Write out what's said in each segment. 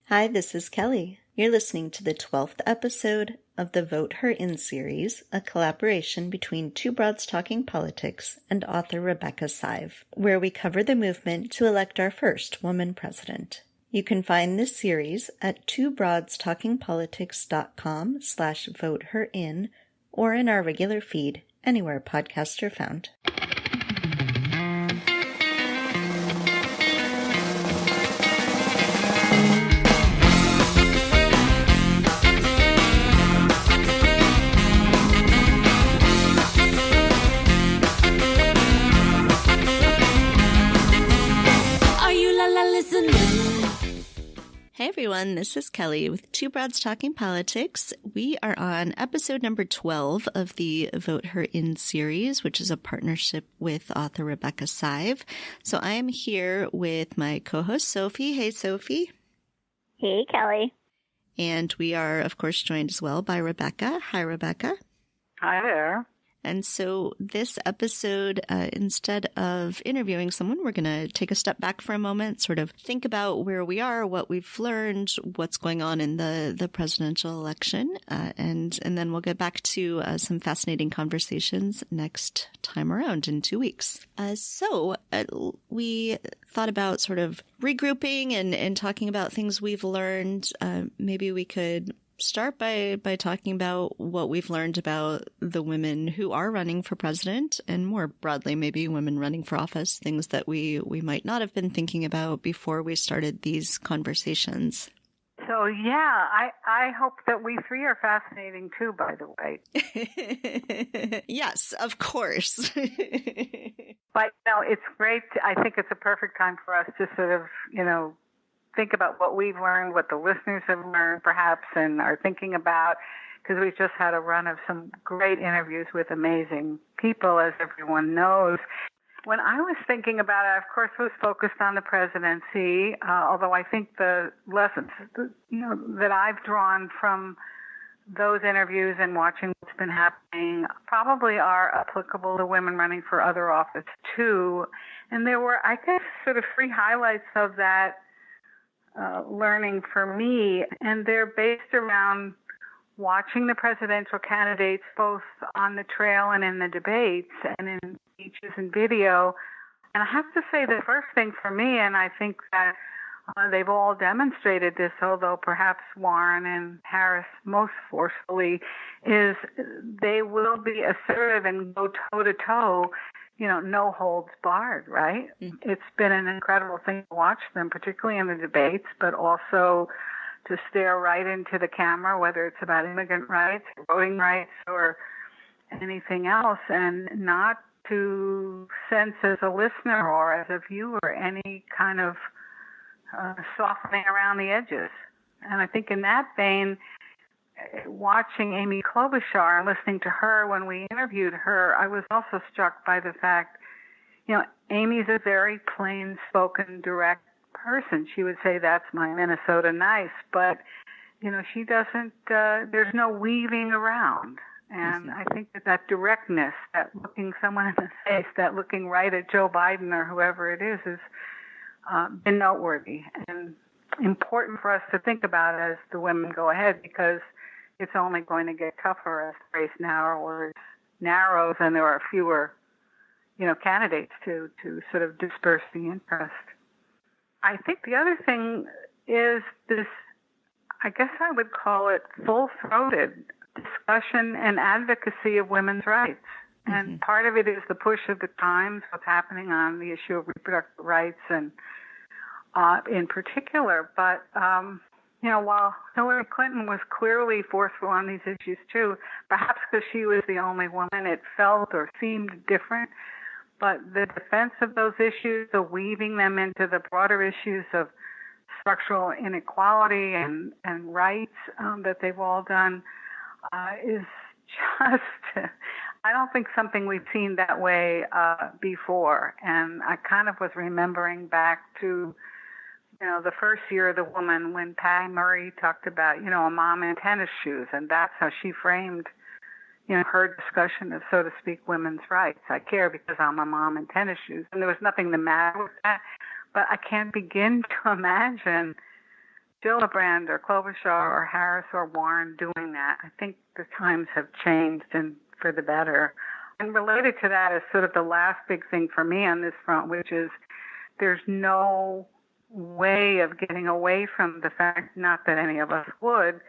Hi, this is Kelly. You're listening to the 12th episode of the Vote Her In series, a collaboration between Two Broads Talking Politics and author Rebecca Sive, where we cover the movement to elect our first woman president. You can find this series at twobroadstalkingpolitics.com/voteherin or in our regular feed anywhere podcasts are found. Hey everyone, this is Kelly with Two Broads Talking Politics. We are on episode number 12 of the Vote Her In series, which is a partnership with author Rebecca Sive. So I am here with my co-host Sophy. Hey Sophy. Hey Kelly. And we are, of course, joined as well by Rebecca. Hi Rebecca. Hi there. And so this episode, instead of interviewing someone, we're going to take a step back for a moment, sort of think about where we are, what we've learned, what's going on in the presidential election, and then we'll get back to some fascinating conversations next time around in 2 weeks. So we thought about sort of regrouping and talking about things we've learned. Maybe we could start by talking about what we've learned about the women who are running for president, and more broadly, maybe women running for office, things that we might not have been thinking about before we started these conversations. So, yeah, I hope that we three are fascinating too, by the way. Yes, of course. But, it's great. I think it's a perfect time for us to sort of, think about what we've learned, what the listeners have learned perhaps and are thinking about, because we've just had a run of some great interviews with amazing people, as everyone knows. When I was thinking about it, I, of course, was focused on the presidency, although I think the lessons, that I've drawn from those interviews and watching what's been happening probably are applicable to women running for other office, too. And there were, I guess, sort of three highlights of that learning for me, and they're based around watching the presidential candidates both on the trail and in the debates and in speeches and video. And I have to say the first thing for me, and I think that they've all demonstrated this, although perhaps Warren and Harris most forcefully, is they will be assertive and go toe-to-toe, no holds barred, right? Mm-hmm. It's been an incredible thing to watch them, particularly in the debates, but also to stare right into the camera, whether it's about immigrant rights, voting rights, or anything else, and not to sense as a listener or as a viewer any kind of softening around the edges. And I think in that vein, watching Amy Klobuchar and listening to her when we interviewed her, I was also struck by the fact, Amy's a very plain-spoken, direct person. She would say, that's my Minnesota nice, but, she doesn't, there's no weaving around. And I think that directness, that looking someone in the face, that looking right at Joe Biden or whoever it is been noteworthy and important for us to think about as the women go ahead, because it's only going to get tougher as the race narrows and there are fewer, candidates to sort of disperse the interest. I think the other thing is this, I guess I would call it full-throated discussion and advocacy of women's rights. Mm-hmm. And part of it is the push of the times, what's happening on the issue of reproductive rights and in particular. But, while Hillary Clinton was clearly forceful on these issues too, perhaps because she was the only woman, it felt or seemed different. But the defense of those issues, the weaving them into the broader issues of structural inequality and rights that they've all done is just, I don't think something we've seen that way before. And I kind of was remembering back to the first year of the woman when Patty Murray talked about, a mom in tennis shoes, and that's how she framed, her discussion of, so to speak, women's rights. I care because I'm a mom in tennis shoes, and there was nothing the matter with that. But I can't begin to imagine Gillibrand or Klobuchar or Harris or Warren doing that. I think the times have changed and for the better. And related to that is sort of the last big thing for me on this front, which is there's no way of getting away from the fact, not that any of us would,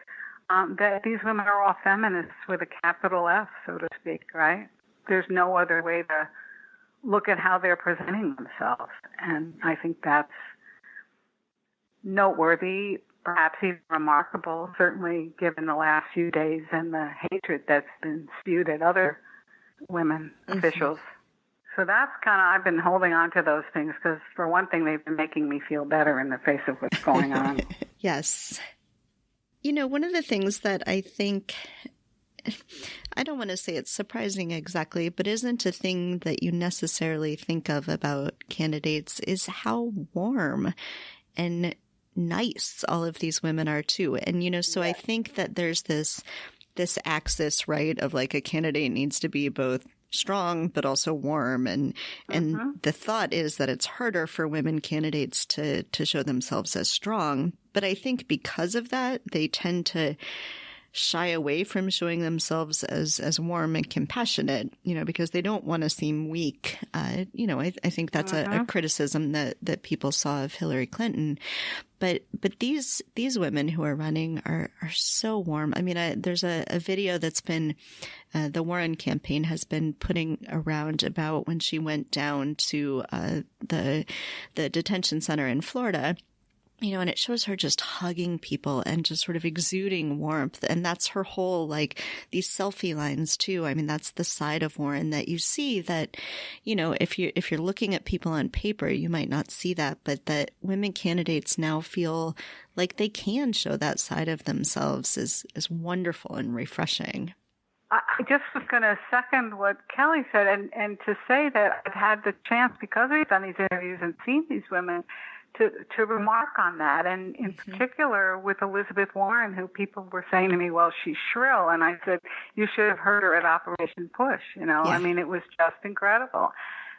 that these women are all feminists with a capital F, so to speak, right? There's no other way to look at how they're presenting themselves. And I think that's noteworthy, perhaps even remarkable, certainly given the last few days and the hatred that's been spewed at other women officials. So that's kind of, I've been holding on to those things because, for one thing, they've been making me feel better in the face of what's going on. Yes. You know, one of the things that I think, I don't want to say it's surprising exactly, but isn't a thing that you necessarily think of about candidates is how warm and nice all of these women are too. And, you know, so I think that there's this axis, right, of like a candidate needs to be both strong but also warm, and the thought is that it's harder for women candidates to show themselves as strong. But I think because of that, they tend to shy away from showing themselves as warm and compassionate, you know, because they don't want to seem weak. You know, I think that's a criticism that people saw of Hillary Clinton. But these women who are running are so warm. I mean, there's a video that's been the Warren campaign has been putting around about when she went down to the detention center in Florida. You know, and it shows her just hugging people and just sort of exuding warmth. And that's her whole, like, these selfie lines too. I mean, that's the side of Warren that you see that, you know, if you're looking at people on paper, you might not see that, but that women candidates now feel like they can show that side of themselves is wonderful and refreshing. I just was going to second what Kelly said and to say that I've had the chance, because we've done these interviews and seen these women, to remark on that, and in particular with Elizabeth Warren, who people were saying to me, well, she's shrill, and I said, you should have heard her at Operation Push, you know. Yeah. I mean, it was just incredible,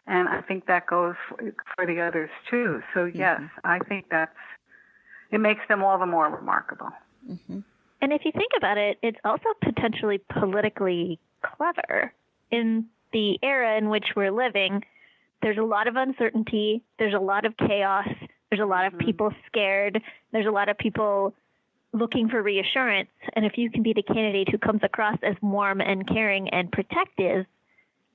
and I think that goes for the others too. So yes, I think it makes them all the more remarkable. And if you think about it, it's also potentially politically clever. In the era in which we're living, there's a lot of uncertainty, there's a lot of chaos, there's a lot of people scared. There's a lot of people looking for reassurance. And if you can be the candidate who comes across as warm and caring and protective,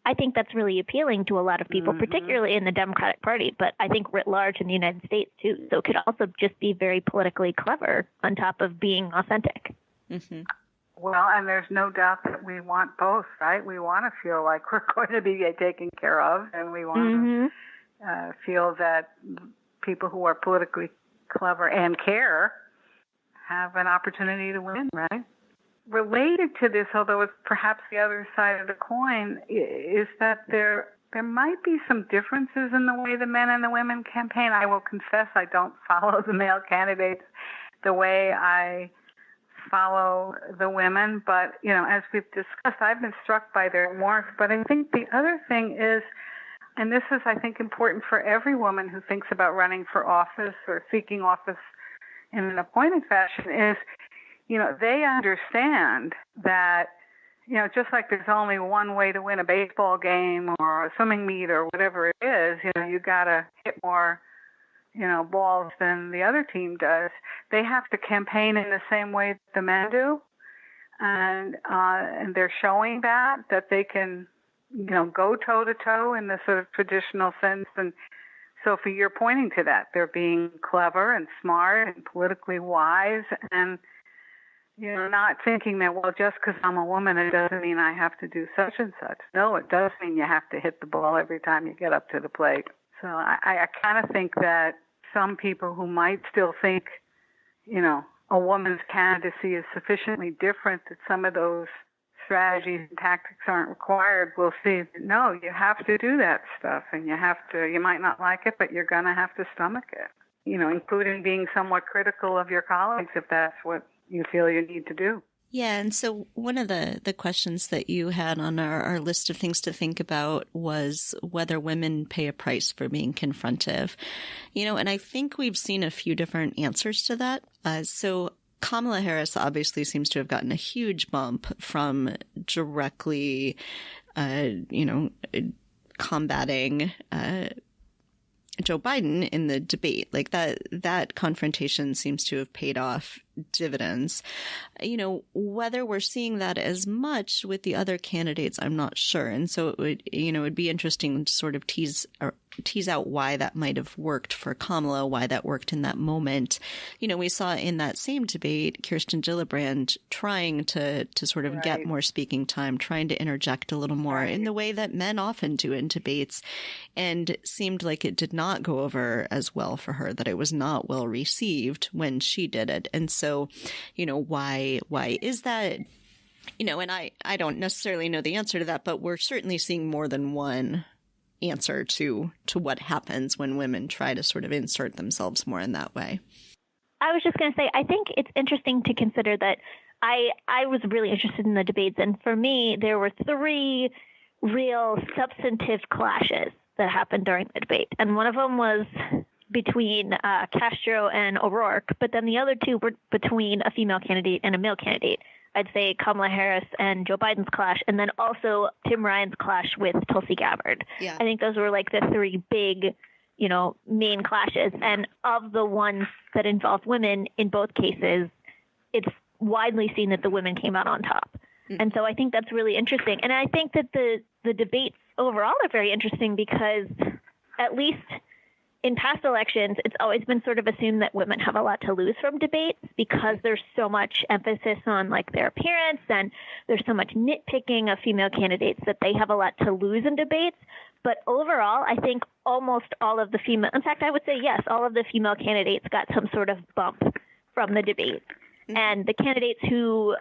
I think that's really appealing to a lot of people, particularly in the Democratic Party, but I think writ large in the United States too. So it could also just be very politically clever on top of being authentic. Well, and there's no doubt that we want both, right? We want to feel like we're going to be taken care of, and we want to feel that people who are politically clever and care have an opportunity to win, right? Related to this, although it's perhaps the other side of the coin, is that there might be some differences in the way the men and the women campaign. I will confess I don't follow the male candidates the way I follow the women, but, you know, as we've discussed, I've been struck by their warmth. But I think the other thing is, and this is, I think, important for every woman who thinks about running for office or seeking office in an appointed fashion, is, you know, they understand that, you know, just like there's only one way to win a baseball game or a swimming meet or whatever it is, you know, you got to hit more, you know, balls than the other team does. They have to campaign in the same way that the men do. And they're showing that they can, you know, go toe-to-toe in the sort of traditional sense. And Sophie, you're pointing to that. They're being clever and smart and politically wise and, you know, not thinking that, well, just because I'm a woman, it doesn't mean I have to do such and such. No, it does mean you have to hit the ball every time you get up to the plate. So I kind of think that some people who might still think, you know, a woman's candidacy is sufficiently different that some of those strategies and tactics aren't required, we'll see that, no, you have to do that stuff, and you might not like it, but you're going to have to stomach it, you know, including being somewhat critical of your colleagues if that's what you feel you need to do. Yeah, and so one of the questions that you had on our list of things to think about was whether women pay a price for being confrontive. And I think we've seen a few different answers to that. So Kamala Harris obviously seems to have gotten a huge bump from directly, combating Joe Biden in the debate. Like that confrontation seems to have paid off dividends. Whether we're seeing that as much with the other candidates, I'm not sure. And so it'd be interesting to sort of tease out why that might have worked for Kamala, why that worked in that moment. We saw in that same debate, Kirsten Gillibrand trying to sort of get more speaking time, trying to interject a little more in the way that men often do in debates, and seemed like it did not go over as well for her, that it was not well received when she did it. And so, why is that? And I don't necessarily know the answer to that, but we're certainly seeing more than one answer to what happens when women try to sort of insert themselves more in that way. I was just going to say, I think it's interesting to consider that I was really interested in the debates. And for me, there were three real substantive clashes that happened during the debate. And one of them was between Castro and O'Rourke, but then the other two were between a female candidate and a male candidate. I'd say Kamala Harris and Joe Biden's clash, and then also Tim Ryan's clash with Tulsi Gabbard. Yeah. I think those were like the three big, main clashes. And of the ones that involved women, in both cases, it's widely seen that the women came out on top. Mm-hmm. And so I think that's really interesting. And I think that the debates overall are very interesting because at least in past elections, it's always been sort of assumed that women have a lot to lose from debates because there's so much emphasis on like their appearance and there's so much nitpicking of female candidates that they have a lot to lose in debates. But overall, I think almost all of the female, in fact, I would say yes, all of the female candidates got some sort of bump from the debate. Mm-hmm. And the candidates who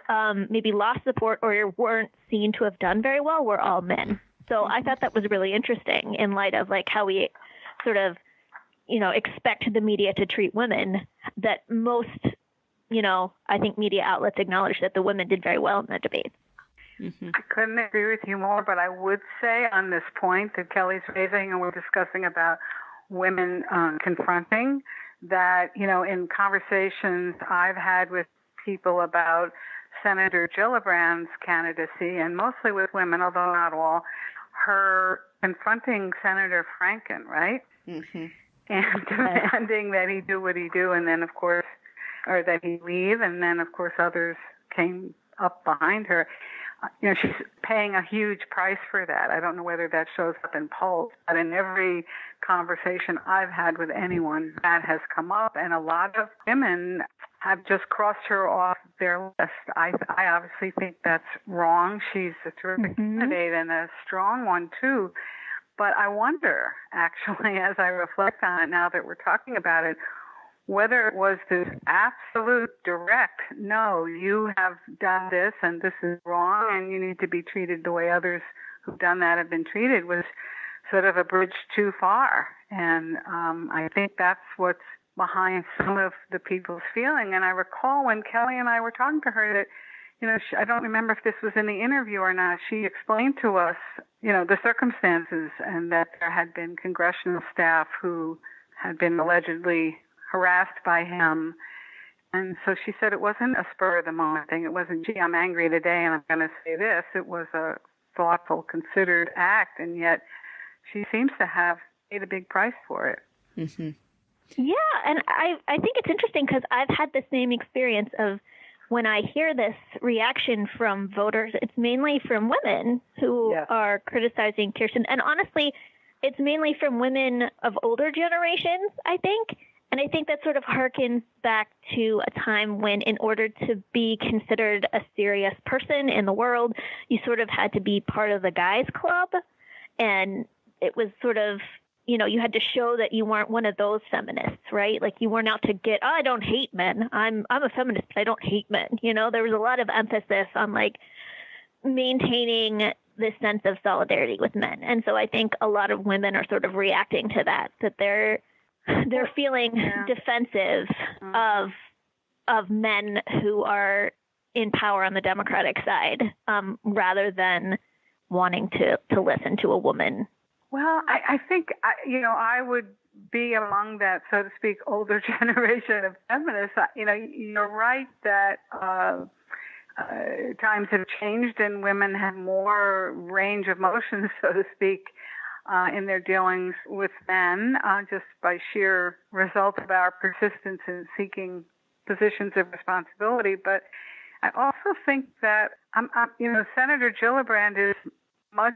maybe lost support or weren't seen to have done very well were all men. So I thought that was really interesting in light of like how we sort of expect the media to treat women, that most, I think media outlets acknowledge that the women did very well in the debate. Mm-hmm. I couldn't agree with you more, but I would say on this point that Kelly's raising, and we're discussing about women confronting, that, in conversations I've had with people about Senator Gillibrand's candidacy, and mostly with women, although not all, her confronting Senator Franken, right? Mm-hmm. And demanding that he do what he do, and then, of course, or that he leave, and then, of course, others came up behind her. She's paying a huge price for that. I don't know whether that shows up in polls, but in every conversation I've had with anyone, that has come up, and a lot of women have just crossed her off their list. I obviously think that's wrong. She's a terrific candidate and a strong one, too. But I wonder, actually, as I reflect on it now that we're talking about it, whether it was this absolute direct, no, you have done this and this is wrong and you need to be treated the way others who've done that have been treated, was sort of a bridge too far. And I think that's what's behind some of the people's feeling. And I recall when Kelly and I were talking to her that, I don't remember if this was in the interview or not, she explained to us, the circumstances, and that there had been congressional staff who had been allegedly harassed by him. And so she said it wasn't a spur of the moment thing. It wasn't, gee, I'm angry today and I'm going to say this. It was a thoughtful, considered act. And yet she seems to have paid a big price for it. Mm-hmm. Yeah. And I think it's interesting because I've had the same experience of, when I hear this reaction from voters, it's mainly from women who are criticizing Kirsten. And honestly, it's mainly from women of older generations, I think. And I think that sort of harkens back to a time when, in order to be considered a serious person in the world, you sort of had to be part of the guys club. And it was sort of, you had to show that you weren't one of those feminists, right? Like you weren't out to get, I don't hate men. I'm a feminist, but I don't hate men. There was a lot of emphasis on like maintaining this sense of solidarity with men. And so I think a lot of women are sort of reacting to that they're feeling defensive of men who are, in power on the Democratic side, rather than wanting to listen to a woman. Well, I think, I would be among that, so to speak, older generation of feminists. You're right that times have changed and women have more range of motion, so to speak, in their dealings with men, just by sheer result of our persistence in seeking positions of responsibility. But I also think that, Senator Gillibrand is much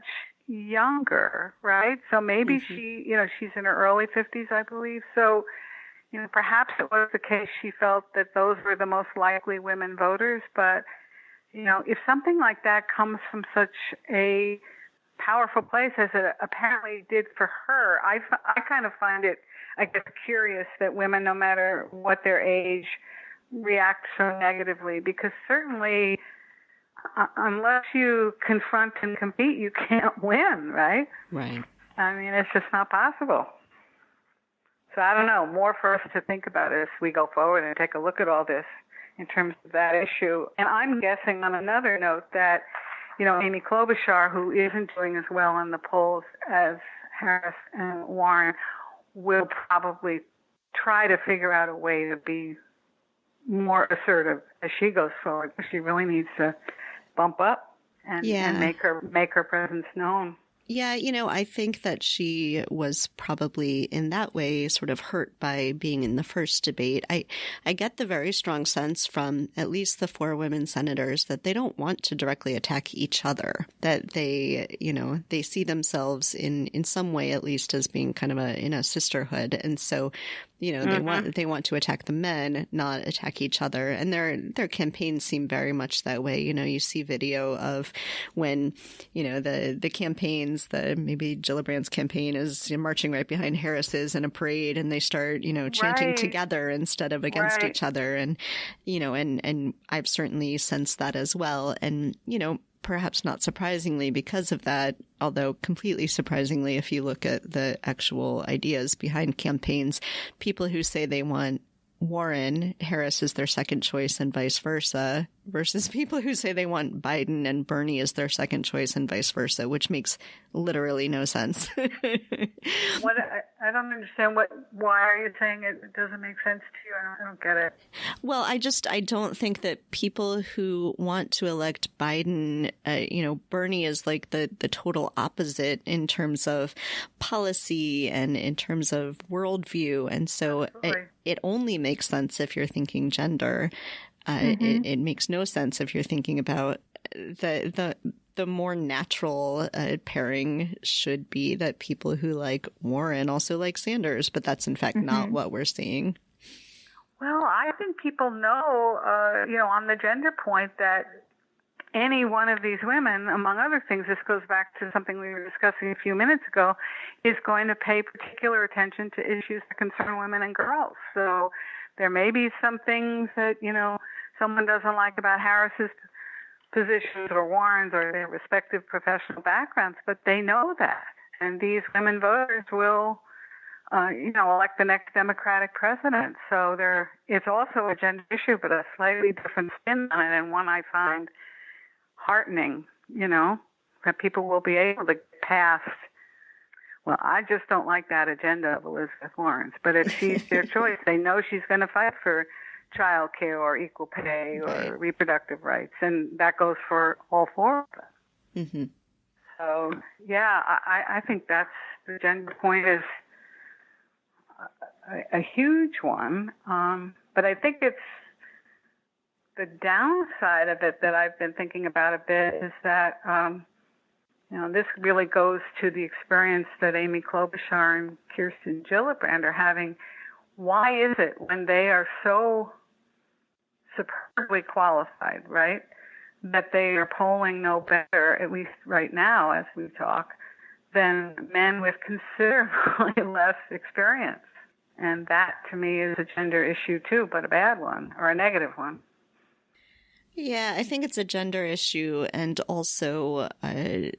younger, right? So maybe she's in her early 50s, I believe. So, perhaps it was the case she felt that those were the most likely women voters. But, if something like that comes from such a powerful place as it apparently did for her, I kind of find it, I guess, curious that women, no matter what their age, react so negatively, because certainly unless you confront and compete, you can't win, right? Right. I mean, it's just not possible. So I don't know, more for us to think about as we go forward and take a look at all this in terms of that issue. And I'm guessing on another note that, Amy Klobuchar, who isn't doing as well in the polls as Harris and Warren, will probably try to figure out a way to be more assertive as she goes forward. She really needs to bump up and make her presence known. Yeah, I think that she was probably in that way sort of hurt by being in the first debate. I get the very strong sense from at least the 4 women senators that they don't want to directly attack each other, that they see themselves in some way at least as being kind of in a sisterhood. And so, they want to attack the men, not attack each other. And their campaigns seem very much that way. You see video of when, the campaigns, maybe Gillibrand's campaign is marching right behind Harris's in a parade, and they start, chanting together instead of against each other. And, and I've certainly sensed that as well. And, perhaps not surprisingly because of that, although completely surprisingly if you look at the actual ideas behind campaigns, people who say they want Warren, Harris is their second choice and vice versa, versus people who say they want Biden and Bernie as their second choice and vice versa, which makes literally no sense. I don't understand why are you saying it doesn't make sense to you? I don't get it. Well, I don't think that people who want to elect Biden, Bernie is like the total opposite in terms of policy and in terms of worldview. And so it only makes sense if you're thinking gender. It makes no sense if you're thinking about the more natural pairing should be that people who like Warren also like Sanders, but that's in fact not what we're seeing. Well, I think people know, on the gender point that any one of these women, among other things, this goes back to something we were discussing a few minutes ago, is going to pay particular attention to issues that concern women and girls. So there may be some things that, someone doesn't like about Harris's positions or Warren's or their respective professional backgrounds, but they know that. And these women voters will, elect the next Democratic president. So it's also a gender issue, but a slightly different spin on it, and one I find heartening, that people will be able to get past, well, I just don't like that agenda of Elizabeth Warren's. But if she's their choice, they know she's going to fight for child care or equal pay or reproductive rights. And that goes for all 4 of them. Mm-hmm. So, yeah, I think that's the gender point is a huge one. But I think it's the downside of it that I've been thinking about a bit is that, this really goes to the experience that Amy Klobuchar and Kirsten Gillibrand are having. Why is it when they are so superbly qualified, right, that they are polling no better, at least right now as we talk, than men with considerably less experience? And that, to me, is a gender issue too, but a bad one or a negative one. Yeah, I think it's a gender issue and also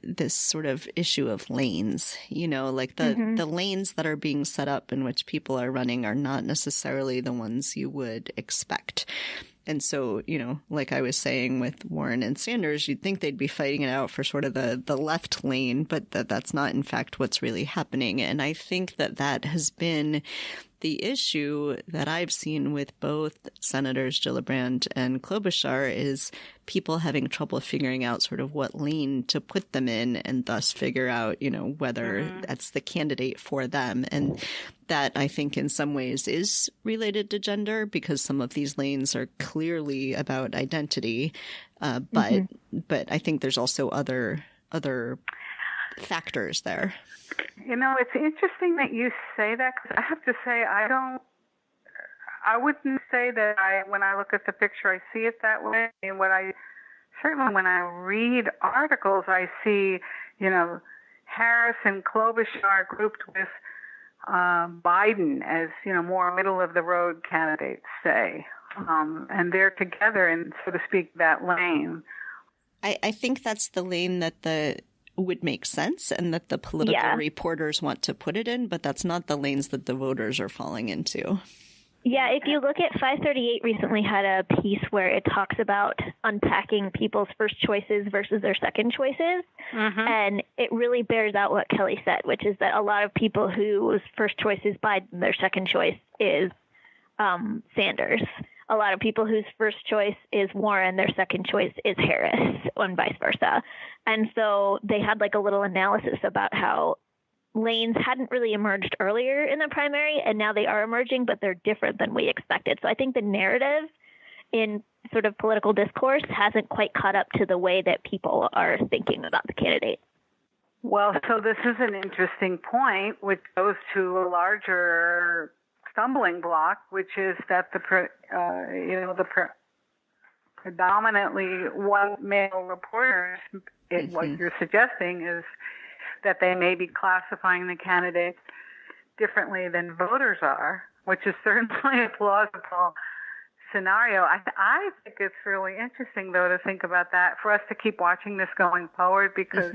this sort of issue of lanes, like the lanes that are being set up in which people are running are not necessarily the ones you would expect. And so, like I was saying with Warren and Sanders, you'd think they'd be fighting it out for sort of the left lane, but that's not, in fact, what's really happening. And I think that has been the issue that I've seen with both Senators Gillibrand and Klobuchar is people having trouble figuring out sort of what lane to put them in and thus figure out, whether that's the candidate for them. And that, I think, in some ways is related to gender because some of these lanes are clearly about identity. But I think there's also other factors there. It's interesting that you say that because I have to say I wouldn't say that when I look at the picture, I see it that way. And certainly when I read articles, I see, Harris and Klobuchar grouped with Biden as, more middle of the road candidates, say. And they're together in, so to speak, that lane. I think that's the lane that would make sense and that the political reporters want to put it in, but that's not the lanes that the voters are falling into. Yeah, if you look at 538 recently had a piece where it talks about unpacking people's first choices versus their second choices. And it really bears out what Kelly said, which is that a lot of people whose first choice is Biden, their second choice is Sanders. A lot of people whose first choice is Warren, their second choice is Harris, and vice versa. And so they had like a little analysis about how lanes hadn't really emerged earlier in the primary, and now they are emerging, but they're different than we expected. So I think the narrative in sort of political discourse hasn't quite caught up to the way that people are thinking about the candidate. Well, so this is an interesting point, which goes to a larger stumbling block, which is that the predominantly white male reporters, what you're suggesting is that they may be classifying the candidates differently than voters are, which is certainly a plausible scenario. I think it's really interesting, though, to think about that, for us to keep watching this going forward because,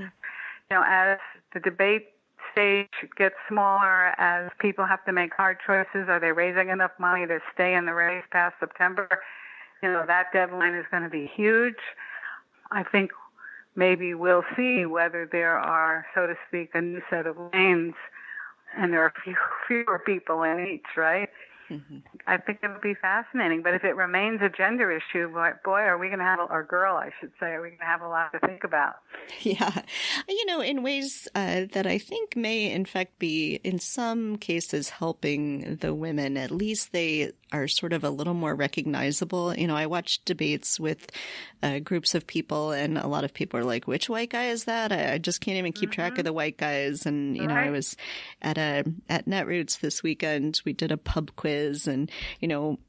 as the debate stage gets smaller, as people have to make hard choices, are they raising enough money to stay in the race past September? That deadline is going to be huge. I think maybe we'll see whether there are, so to speak, a new set of lanes, and there are fewer people in each, right? I think it'll be fascinating. But if it remains a gender issue, boy, are we going to have, or girl, I should say, are we going to have a lot to think about? Yeah. In ways that I think may, in fact, be, in some cases, helping the women. At least they are sort of a little more recognizable. I watched debates with groups of people, and a lot of people are like, which white guy is that? I just can't even keep track of the white guys. And, I was at Netroots this weekend. We did a pub quiz, and,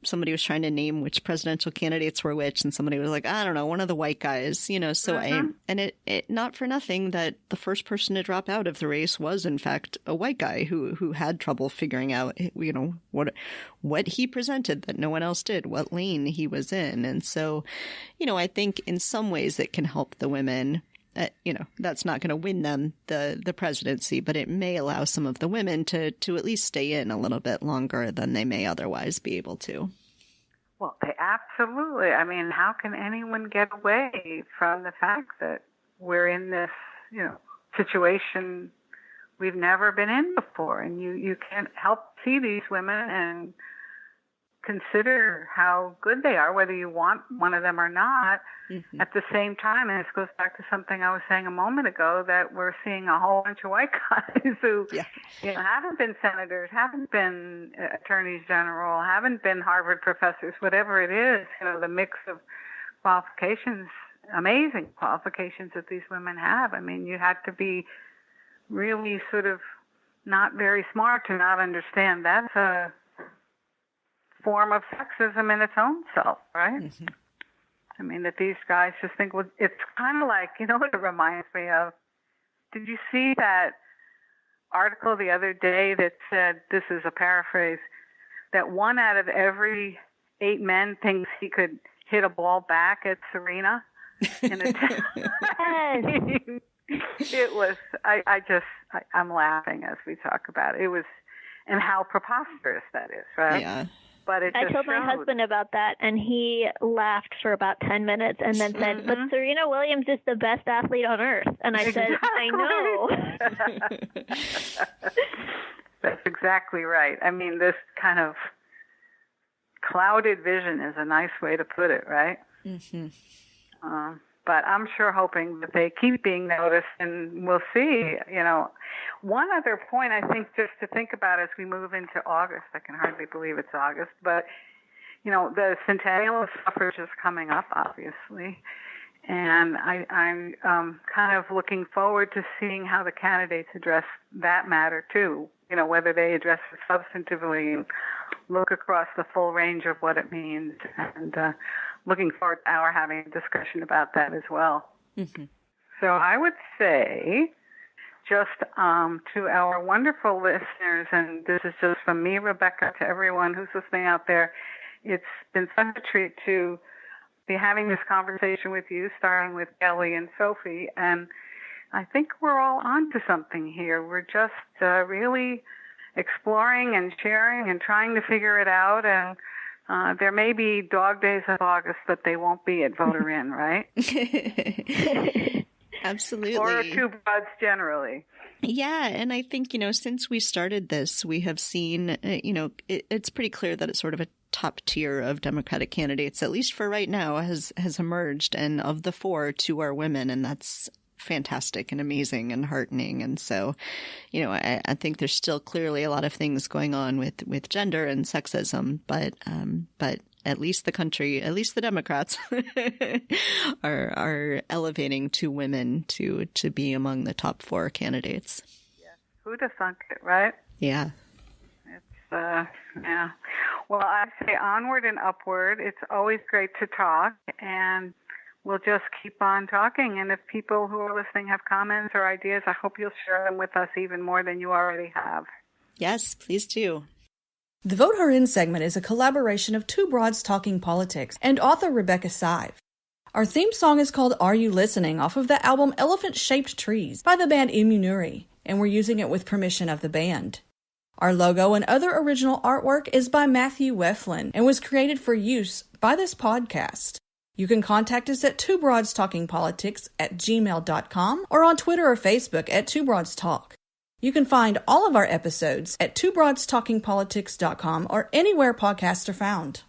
somebody was trying to name which presidential candidates were which, and somebody was like, I don't know, one of the white guys, so it not for nothing that the first person to drop out of the race was, in fact, a white guy who had trouble figuring out, what he presented that no one else did, what lane he was in. And so, I think in some ways it can help the women. That's not going to win them the presidency, but it may allow some of the women to at least stay in a little bit longer than they may otherwise be able to. Well, they absolutely. I mean, how can anyone get away from the fact that we're in this, situation we've never been in before? And you can't help see these women and consider how good they are, whether you want one of them or not. At the same time, and this goes back to something I was saying a moment ago, that we're seeing a whole bunch of white guys who haven't been senators, haven't been attorneys general, haven't been Harvard professors, whatever it is, the mix of qualifications, amazing qualifications that these women have. I mean, you had to be really sort of not very smart to not understand that's a form of sexism in its own self, right? I mean, that these guys just think, well, it's kind of like, what it reminds me of? Did you see that article the other day that said, this is a paraphrase, that 1 out of every 8 men thinks he could hit a ball back at Serena? It was, I'm laughing as we talk about it. It was, and how preposterous that is, right? Yeah. But I told my husband about that, and he laughed for about 10 minutes and then said, but Serena Williams is the best athlete on earth. And I said, I know. That's exactly right. I mean, this kind of clouded vision is a nice way to put it, right? Mm-hmm. But I'm sure hoping that they keep being noticed, and we'll see. One other point I think just to think about as we move into August, I can hardly believe it's August, but, the centennial of suffrage is coming up, obviously. And I'm kind of looking forward to seeing how the candidates address that matter, too. Whether they address it substantively and look across the full range of what it means, and looking forward to our having a discussion about that as well. Mm-hmm. So I would say just to our wonderful listeners, and this is just from me, Rebecca, to everyone who's listening out there, it's been such a treat to be having this conversation with you, starting with Kelly and Sophie, and I think we're all on to something here. We're just really exploring and sharing and trying to figure it out, and there may be dog days of August, but they won't be at Voter In, right? Absolutely. Or Two Broads generally. Yeah, and I think, since we started this, we have seen, it's pretty clear that it's sort of a top tier of Democratic candidates, at least for right now, has emerged. And of the 4, 2 are women, and that's fantastic and amazing and heartening. And so, I think there's still clearly a lot of things going on with gender and sexism, but at least the country, at least the Democrats are elevating 2 women to be among the top 4 candidates. Yeah. Who'd have thunk it, right? Yeah. It's, yeah. Well, I say onward and upward. It's always great to talk, and we'll just keep on talking. And if people who are listening have comments or ideas, I hope you'll share them with us even more than you already have. Yes, please do. The Vote Her In segment is a collaboration of Two Broads Talking Politics and author Rebecca Sive. Our theme song is called Are You Listening, off of the album Elephant-Shaped Trees by the band Immunuri, and we're using it with permission of the band. Our logo and other original artwork is by Matthew Weflin and was created for use by this podcast. You can contact us at twobroadstalkingpolitics@gmail.com or on Twitter or Facebook at Two Broads Talk. You can find all of our episodes at twobroadstalkingpolitics.com or anywhere podcasts are found.